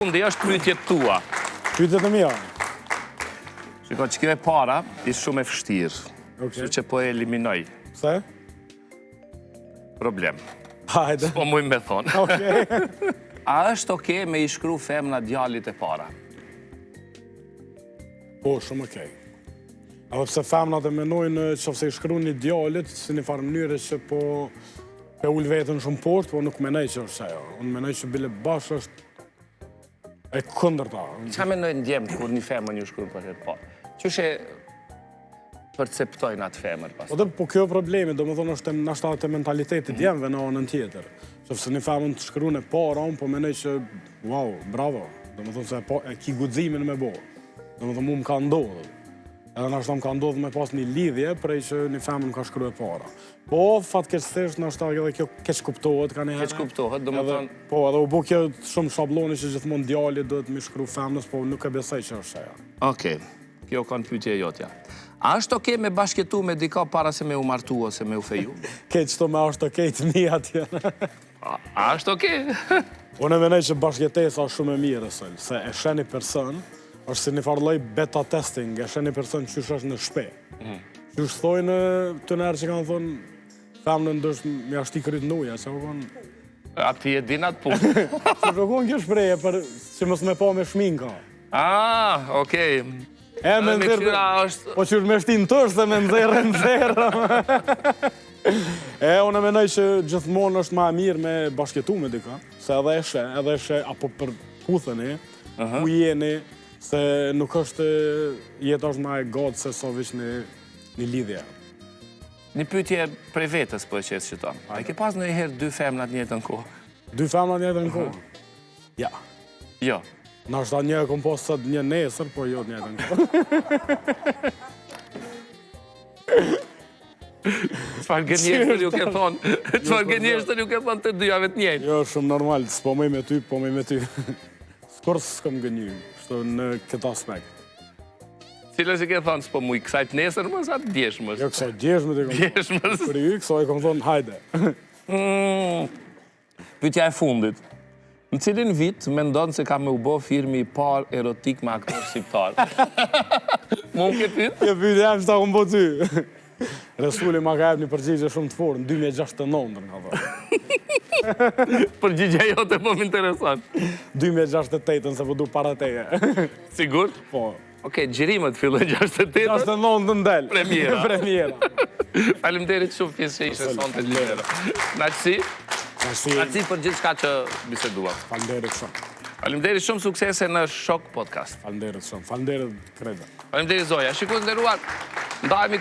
Fundi është pyetjet tua. Pyetjet e mia. Shiko, që kjo e para ishtë shumë e vështirë. Kështu që po e eliminoj. Pse? Problem. Hajde. Po mujmë me thonë. Okej. A është okej me i shkru femna djalit e para? Po, shumë okej. Edhe pse femnat e menojnë që i shkruan një djalit si një farë mënyre që po e ul veten shumë poshtë, po nuk menoj që është ajo. Unë menoj që bile bash është e kundërta. Qa menojnë djemë kur një femër një shkru për herë parë? Qështë e perceptojnë atë femër pas? Po kjo problemi, do më thonë është nashta të mentalitetit djemëve në anën tjetër. Qofse një femër të shkruan e para, unë po menoj që, wow, bravo. Do më thonë se e ki guximin me bo. Do më thonë mu më ka ndodhë. Edhe nashta më ka ndodhë me pas një lidhje prej që një femër më ka shkru e para. Po, fatkeqësisht nashta edhe kjo keq kuptohet ka një herë. Keq kuptohet, do më thonë... Po, edhe u bu kjo shumë shabloni që gjithmonë djali duhet mi shkru femnës, po nuk e besoj që është ajo. Okej, kjo kanë pyetje jotja. A është okej me bashkëtu me dika para se me u martu ose me u feju? Keq të me është okej të mi atje. A është okej? Unë e menoj që bashkëtesa është shumë e mirë, se e sheni person, është si një farloj beta testing, e sheni person qysh është në shpe. Qysh thojnë të nërë që kanë thonë, femnë ndështë mi ashti kryt nuja, që përkon... A ti e din atë punë? Që përkon kjo shpreje, për që mës me pa me shminka. Okej. E me nëzirë, po qyrë me shtinë tërë, se me nëzirë. Unë e menoj që gjithmonë është ma mirë me bashketu me dika, se edhe eshe, apo për putheni, ku jeni, se nuk është jetë është ma e godë se so vish një lidhje. Një pyetje prej vetës po e qesë që ta. A ke pas në i herë dy femnat njëtë në kohë? Dy femnat njëtë në kohë? Ja. Jo. Në është ta një e kom posë sët një nesër, po jo njëtë në kohë. Qëfar gënjeshtër ju ke thonë? Qëfar gënjeshtër ju ke thonë të dyjave të njëjtë? Jo, shumë normal, s'po mëj me ty, po mëj me ty. S'kur s'kom gënjy, shto në këtë aspekt. Cilës i ke thonë s'po muj, kësaj të nesër mës, atë djeshmës? Jo, kësaj djeshmës i kom thonë. Djeshmës? Për i kësaj i kom thonë, hajde. Pyetja e fundit. Në cilin vit me ndonë se ka me u bo firmi i par erotik me aktor shqiptar? Mund ke pyet? Kjo pyetje jam që ta kom bo ty. Resuli ma ka jep një përgjigje shumë të forë, në 2069 nga thonë. Përgjigja jote po më interesant. 2068 se po du para teje. Sigur? Po. Okej, gjirimet fillën 68. 69 në ndel. Premiera. Premiera. Faleminderit shumë pjesë që ishe sonte lidera. Naçi? Naçi për gjithë shka që biseduam. Faleminderit shumë. Faleminderit shumë, suksese në Shok Podcast. Faleminderit shumë. Faleminderit kreda. Faleminderit Zoja. Shikues nderuar, ndajemi